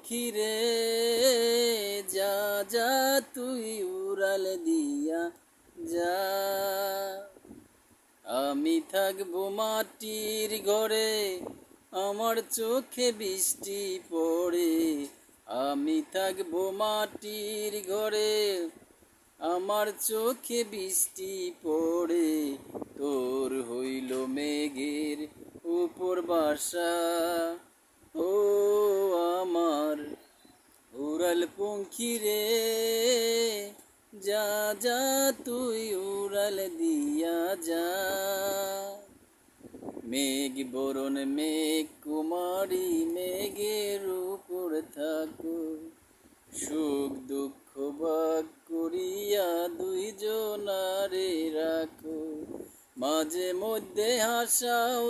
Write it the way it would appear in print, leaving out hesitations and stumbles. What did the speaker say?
পঙ্খী রে, যা যা তুই উড়াল দিয়া যা। আমি থাকবো মাটির ঘরে, আমার চোখে বৃষ্টি পড়ে। আমি থাকবো মাটির ঘরে, আমার চোখে বৃষ্টি পড়ে। তোর হইল মেঘের উপর বাসা, ও আমার উড়াল পঙ্খী রে, যা যা তুই উড়াল দিয়া যা। মেঘ বরণ মেঘ কুমারী, মেঘের উপর থাকো, সুখ দুঃখ ভাগ করিয়া দুইজনারে রাখো। মাঝে মধ্যে হাসাও